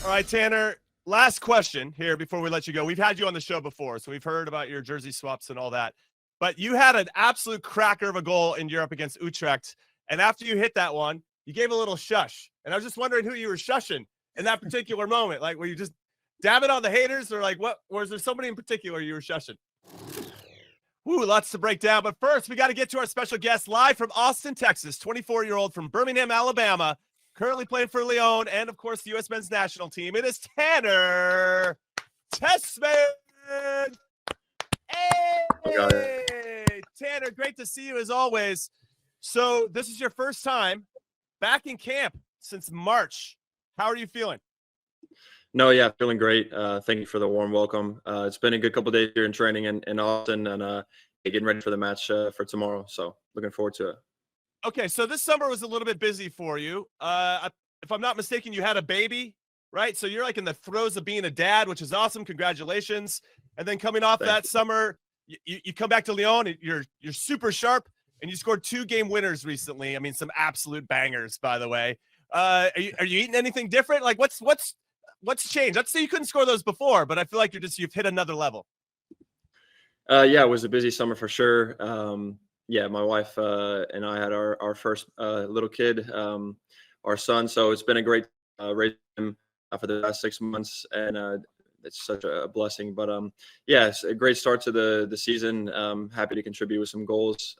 All right, Tanner, last question here before we let you go. We've had you on the show before, so we've heard about your jersey swaps and all that. But you had an absolute cracker of a goal in Europe against Utrecht. And after you hit that one, you gave a little shush. And I was just wondering who you were shushing in that particular moment. Like, were you just dabbing on the haters, or like what? Or was there somebody in particular you were shushing? Woo, lots to break down. But first, we got to get to our special guest live from Austin, Texas, 24-year-old from Birmingham, Alabama, currently playing for Lyon and, of course, the U.S. men's national team. It is Tanner Tessmann. Hey, Tanner, great to see you as always. So this is your first time back in camp since March. How are you feeling? No, yeah, feeling great. Thank you for the warm welcome. It's been a good couple of days here in training in Austin, and getting ready for the match for tomorrow. So looking forward to it. Okay, so this summer was a little bit busy for you. If I'm not mistaken, you had a baby, right? So you're like in the throes of being a dad, which is awesome. Congratulations. And then coming off that summer, you come back to Lyon, and you're super sharp, and you scored 2 game winners recently. I mean, some absolute bangers, by the way. Are you eating anything different? Like what's changed? Let's say you couldn't score those before, but I feel like you've hit another level. Yeah, it was a busy summer for sure. Yeah, my wife and I had our first little kid, our son. So it's been a great raising him for the last 6 months, and it's such a blessing. But yeah, it's a great start to the season. Happy to contribute with some goals.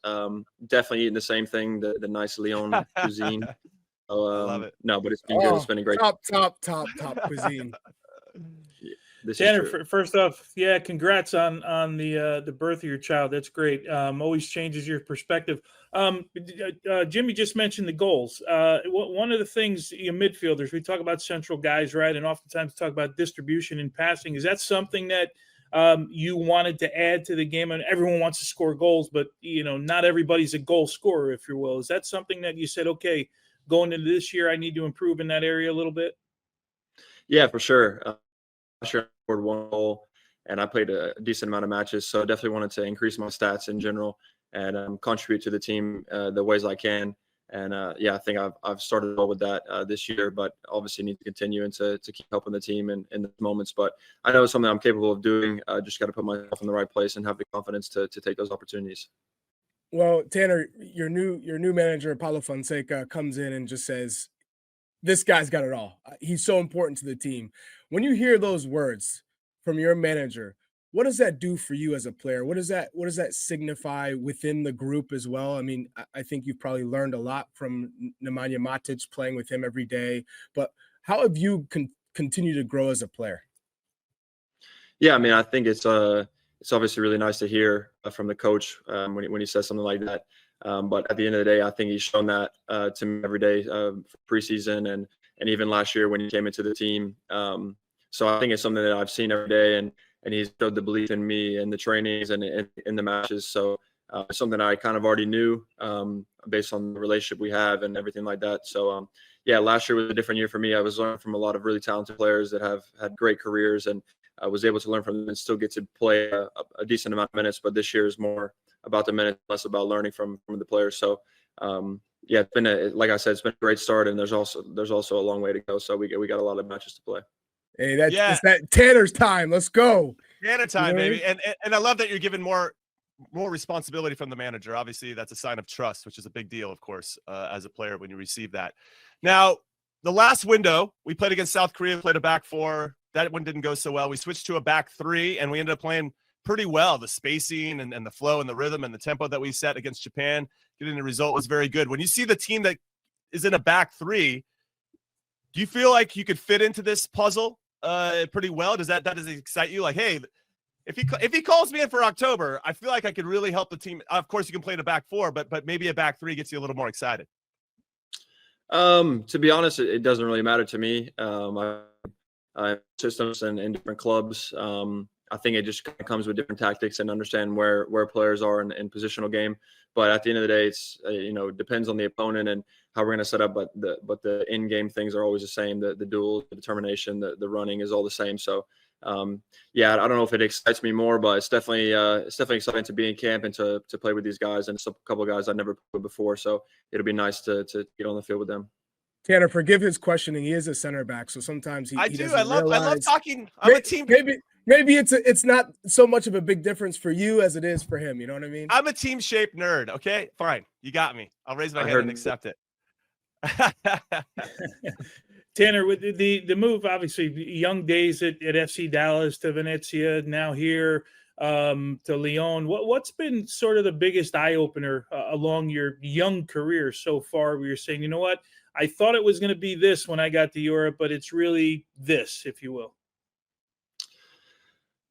Definitely eating the same thing, the nice Lyon cuisine. So, I love it. No, but it's been good. It's been a great top cuisine. Tanner, first off, yeah, congrats on the birth of your child. That's great. Always changes your perspective. Jimmy just mentioned the goals. One of the things, midfielders, we talk about central guys, right? And oftentimes talk about distribution and passing. Is that something that you wanted to add to the game? And everyone wants to score goals, but not everybody's a goal scorer, if you will. Is that something that you said, okay, going into this year, I need to improve in that area a little bit? Yeah, for sure. Last year I scored 1 goal, and I played a decent amount of matches, so definitely wanted to increase my stats in general and contribute to the team the ways I can. And yeah, I think I've started well with that this year, but obviously need to continue and to keep helping the team in the moments. But I know it's something I'm capable of doing. Just got to put myself in the right place and have the confidence to take those opportunities. Well, Tanner, your new manager, Paulo Fonseca, comes in and just says, this guy's got it all. He's so important to the team. When you hear those words from your manager, what does that do for you as a player? What does that signify within the group as well? I mean, I think you've probably learned a lot from Nemanja Matic, playing with him every day. But how have you continued to grow as a player? Yeah, I mean, I think it's obviously really nice to hear from the coach when he says something like that. But at the end of the day, I think he's shown that to me every day preseason and even last year when he came into the team. So I think it's something that I've seen every day, and he's showed the belief in me in the trainings and in the matches. So it's something I kind of already knew based on the relationship we have and everything like that. So yeah, last year was a different year for me. I was learning from a lot of really talented players that have had great careers, and I was able to learn from them and still get to play a decent amount of minutes. But this year is more about the minutes, less about learning from the players. So yeah, it's been like I said, it's been a great start, and there's also a long way to go. So we got a lot of matches to play. Hey, it's that Tanner's time. Let's go. Tanner time, baby. And I love that you're given more responsibility from the manager. Obviously, that's a sign of trust, which is a big deal, of course, as a player when you receive that. Now, the last window, we played against South Korea, played a back 4. That one didn't go so well. We switched to a back 3, and we ended up playing pretty well. The spacing and the flow and the rhythm and the tempo that we set against Japan, getting the result was very good. When you see the team that is in a back 3, do you feel like you could fit into this puzzle pretty well? Does that excite you? Like, hey, if he calls me in for October, I feel like I could really help the team. Of course, you can play in a back 4, but maybe a back 3 gets you a little more excited. To be honest, it doesn't really matter to me. I have systems in different clubs. I think it just kind of comes with different tactics and understand where players are in positional game. But at the end of the day, it's depends on the opponent and how we're going to set up. But the in-game things are always the same. The duel, the determination, the running is all the same. So yeah, I don't know if it excites me more, but it's definitely exciting to be in camp and to play with these guys and a couple of guys I've never played with before. So it'll be nice to get on the field with them. Tanner, forgive his questioning. He is a center back, so sometimes he doesn't I love realize. talking. I'm a team. Maybe it's not so much of a big difference for you as it is for him. You know what I mean? I'm a team shaped nerd. Okay, fine. You got me. I'll raise my hand and accept it. Tanner, with the move, obviously, young days at FC Dallas to Venezia, now here to Lyon. What's been sort of the biggest eye opener along your young career so far, where you're saying, you know what, I thought it was going to be this when I got to Europe, but it's really this, if you will?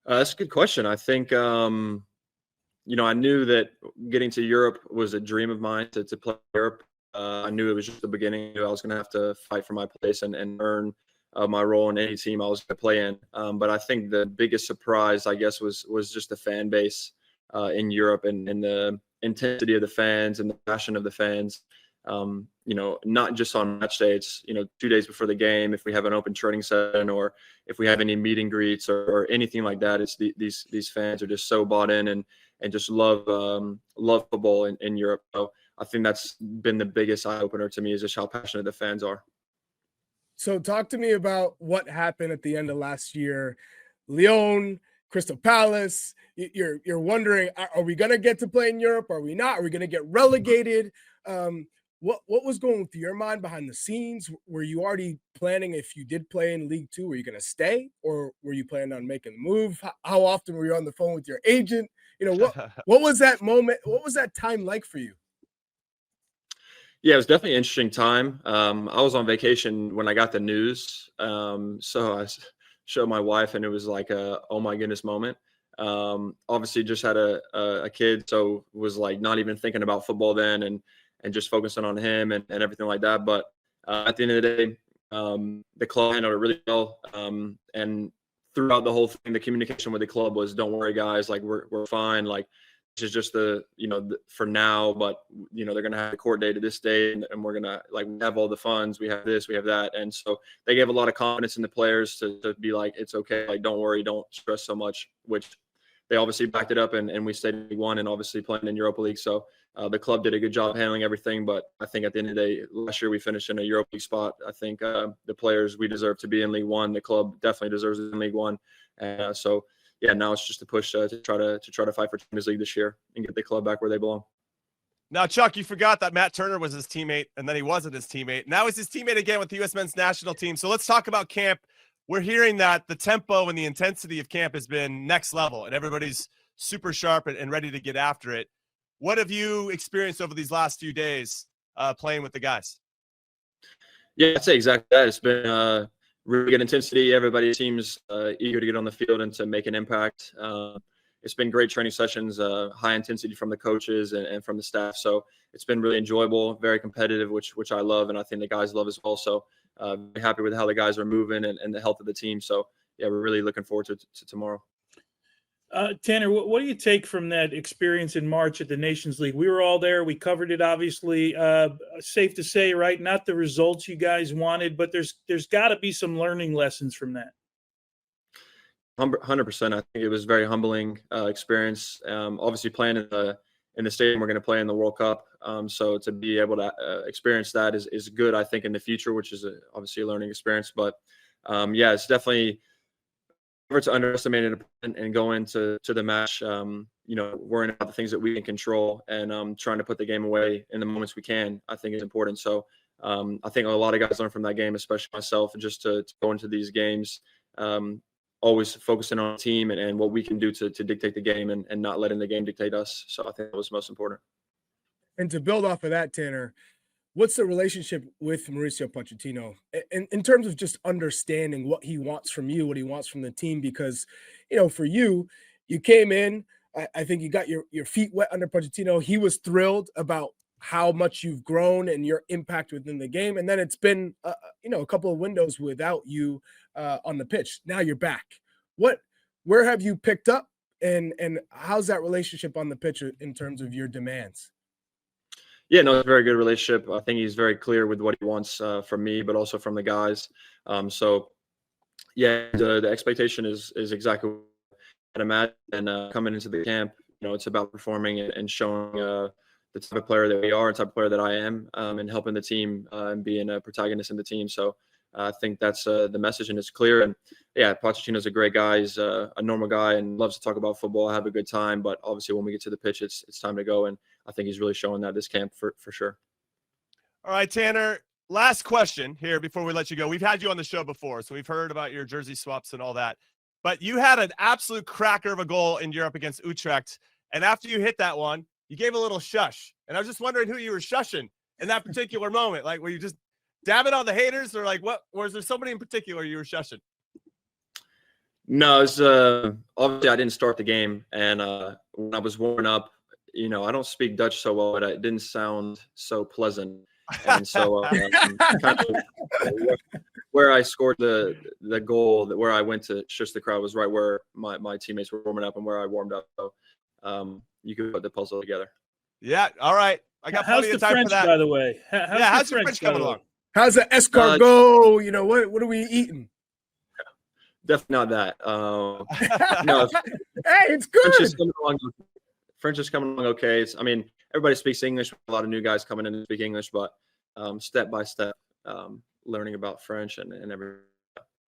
That's a good question. I think, I knew that getting to Europe was a dream of mine to play Europe. I knew it was just the beginning. I knew I was going to have to fight for my place and earn my role in any team I was going to play in. But I think the biggest surprise, I guess, was just the fan base in Europe and the intensity of the fans and the passion of the fans. Not just on match day. It's 2 days before the game, if we have an open training session or if we have any meet and greets or anything like that. It's these fans are just so bought in and just love football in Europe. So I think that's been the biggest eye opener to me, is just how passionate the fans are. So talk to me about what happened at the end of last year. Lyon, Crystal Palace. You're wondering, are we going to get to play in Europe? Are we not? Are we going to get relegated? What was going through your mind behind the scenes? Were you already planning, if you did play in League Two, were you going to stay, or were you planning on making the move? How often were you on the phone with your agent? What was that moment? What was that time like for you? Yeah, it was definitely an interesting time. I was on vacation when I got the news. So I showed my wife, and it was like oh my goodness moment. Obviously just had a kid, so was like not even thinking about football then and just focusing on him and everything like that. But at the end of the day, the club handled it really well. And throughout the whole thing, the communication with the club was, don't worry guys, like we're fine. Like, this is just for now, but they're going to have a court date to this day, and we're going to we have all the funds, we have this, we have that. And so they gave a lot of confidence in the players to be like, it's okay. Like, don't worry, don't stress so much, which they obviously backed it up, and we stayed in League One and obviously playing in Europa League. So the club did a good job handling everything. But I think at the end of the day, last year we finished in a Europa League spot. I think the players, we deserve to be in League One. The club definitely deserves it in League One. So yeah, now it's just a push to try to fight for Champions League this year and get the club back where they belong. Now, Chuck, you forgot that Matt Turner was his teammate, and then he wasn't his teammate. Now he's his teammate again with the U.S. men's national team. So let's talk about camp. We're hearing that the tempo and the intensity of camp has been next level, and everybody's super sharp and ready to get after it. What have you experienced over these last few days playing with the guys? Yeah, I'd say exactly that. It's been really good intensity. Everybody seems eager to get on the field and to make an impact. It's been great training sessions, high intensity from the coaches and from the staff. So it's been really enjoyable, very competitive, which I love, and I think the guys love as well. So very happy with how the guys are moving and the health of the team. So yeah, we're really looking forward to tomorrow. Tanner, what do you take from that experience in March at the Nations League? We were all there. We covered it, obviously. Safe to say, right? Not the results you guys wanted, but there's got to be some learning lessons from that. 100%. I think it was a very humbling experience. Obviously, playing in the stadium we're going to play in the World Cup. So to be able to experience that is good, I think, in the future, which is obviously a learning experience. But yeah, it's definitely never to underestimate it and go into the match, worrying about the things that we can control and trying to put the game away in the moments we can, I think is important. So I think a lot of guys learn from that game, especially myself, just to go into these games, always focusing on the team and what we can do to dictate the game and not letting the game dictate us. So I think that was most important. And to build off of that, Tanner, what's the relationship with Mauricio Pochettino in terms of just understanding what he wants from you, what he wants from the team? Because, for you came in, I think you got your feet wet under Pochettino. He was thrilled about how much you've grown and your impact within the game. And then it's been, a couple of windows without you on the pitch. Now you're back. Where have you picked up and how's that relationship on the pitch in terms of your demands? Yeah, no, it's a very good relationship. I think he's very clear with what he wants from me, but also from the guys. So, yeah, the expectation is exactly what I'd imagine. And coming into the camp, it's about performing and showing the type of player that we are and type of player that I am, and helping the team and being a protagonist in the team. So I think that's the message, and it's clear. And yeah, Pochettino's a great guy. He's a normal guy and loves to talk about football, have a good time. But obviously, when we get to the pitch, it's time to go. And I think he's really showing that this camp for sure. All right, Tanner. Last question here before we let you go. We've had you on the show before, so we've heard about your jersey swaps and all that. But you had an absolute cracker of a goal in Europe against Utrecht. And after you hit that one, you gave a little shush. And I was just wondering who you were shushing in that particular moment. Like, were you just dabbing on the haters, or like what? Or is there somebody in particular you were shushing? No, it's obviously I didn't start the game, and when I was warming up, I don't speak Dutch so well, but it didn't sound so pleasant. And so kind of where I scored the goal, where I went to shush the crowd was right where my teammates were warming up and where I warmed up. So you could put the puzzle together. Yeah. All right. I got How's plenty the of time French, for that. by the way? How's your French coming along? How's the escargot? What are we eating? Definitely not that. No, Hey, it's good. French is coming along okay. Everybody speaks English. A lot of new guys coming in to speak English, but step by step, learning about French and everything.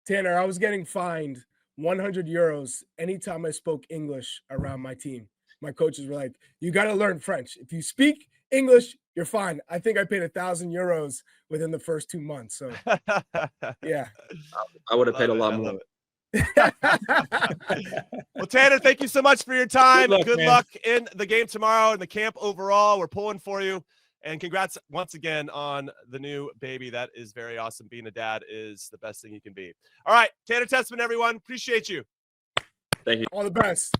Tanner, I was getting fined 100 euros anytime I spoke English around my team. My coaches were like, you got to learn French. If you speak English, you're fine. I think I paid 1,000 euros within the first 2 months. So, yeah. I would have paid a lot more. Well, Tanner, thank you so much for your time. Good man. luck in the game tomorrow and the camp overall. We're pulling for you. And congrats once again on the new baby. That is very awesome. Being a dad is the best thing you can be. All right, Tanner Tessmann, everyone. Appreciate you. Thank you. All the best.